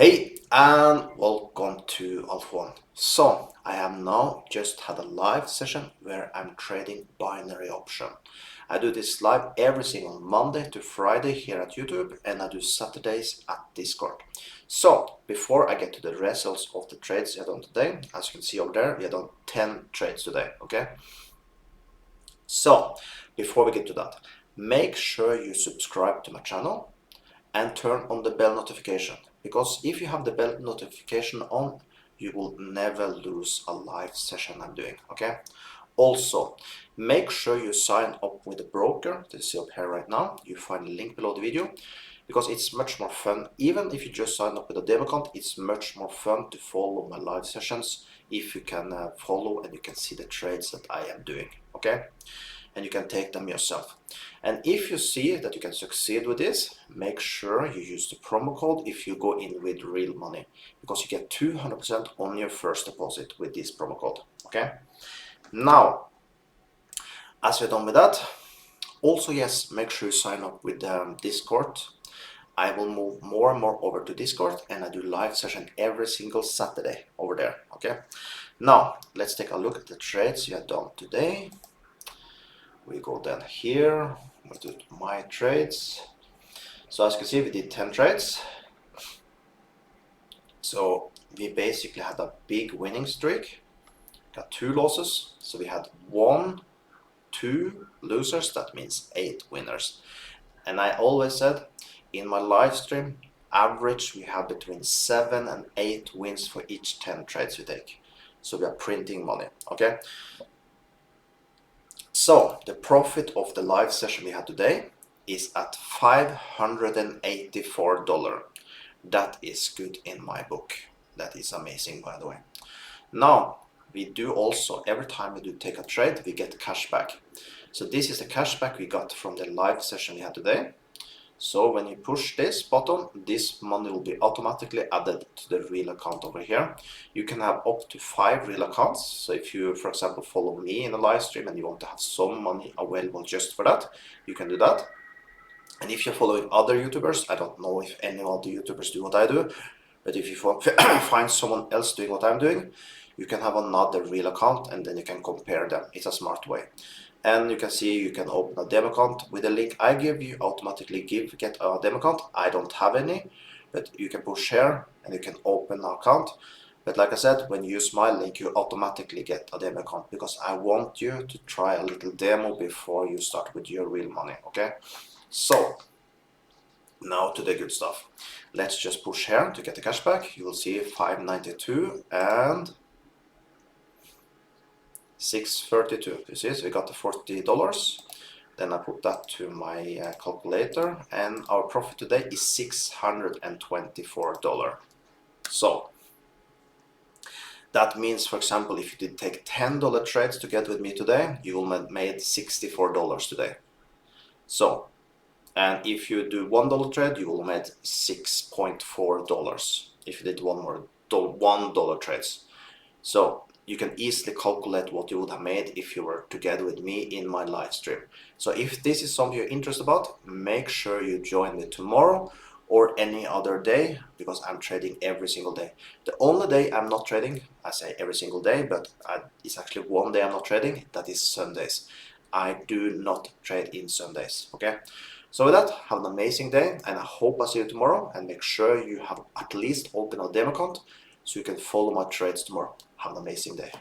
Hey and welcome to Alpha One. So I have now just had a live session where I'm trading binary option. I do this live every single Monday to Friday here at YouTube, and I do Saturdays at Discord. So before I get to the results of the trades we have done today, as you can see over there, we have done 10 trades today, okay? So before we get to that, make sure you subscribe to my channel and turn on the bell notification, because if you have the bell notification on, you will never lose a live session I'm doing, okay? Also, make sure you sign up with the broker that you see up here right now. You find a link below the video, because it's much more fun. Even if you just sign up with a demo account, it's much more fun to follow my live sessions if you can follow and you can see the trades that I am doing, okay? And you can take them yourself. And if you see that you can succeed with this, make sure you use the promo code if you go in with real money, because you get 200% on your first deposit with this promo code, okay? Now, as we're done with that, also, yes, make sure you sign up with Discord. I will move more and more over to Discord, and I do live session every single Saturday over there, okay? Now, let's take a look at the trades you have done today. We go down here, we do my trades. So as you can see, we did 10 trades. So we basically had a big winning streak, got 2 losses. So we had 1, 2 losers, that means 8 winners. And I always said in my live stream, average we have between 7 and 8 wins for each 10 trades we take. So we are printing money, okay? So the profit of the live session we had today is at $584. That is good in my book. That is amazing, by the way. Now, we do also, every time we do take a trade, we get cash back. So this is the cash back we got from the live session we had today. So when you push this button, this money will be automatically added to the real account over here. You can have up to 5 real accounts. So if you, for example, follow me in a live stream and you want to have some money available just for that, you can do that. And if you're following other YouTubers, I don't know if any of the YouTubers do what I do, but if you find someone else doing what I'm doing, you can have another real account and then you can compare them. It's a smart way. And you can see you can open a demo account with the link I give you, automatically get a demo account. I don't have any, but you can push here and you can open an account. But like I said, when you use my link, you automatically get a demo account, because I want you to try a little demo before you start with your real money, okay? So now to the good stuff. Let's just push here to get the cash back. You will see 592 and 632. You see, so we got the $40. Then I put that to my calculator, and our profit today is $624. So that means, for example, if you did take $10 trades together with me today, you will have made $64 today. So, and if you do $1 trade, you will make $6.4 if you did $1 trades. So you can easily calculate what you would have made if you were together with me in my live stream. So if this is something you're interested about, make sure you join me tomorrow or any other day, because I'm trading every single day. The only day I'm not trading, I say every single day, but it's actually one day I'm not trading, that is Sundays. I do not trade in Sundays, okay? So with that, have an amazing day, and I hope I see you tomorrow, and make sure you have at least open a demo account so you can follow my trades tomorrow. Have an amazing day.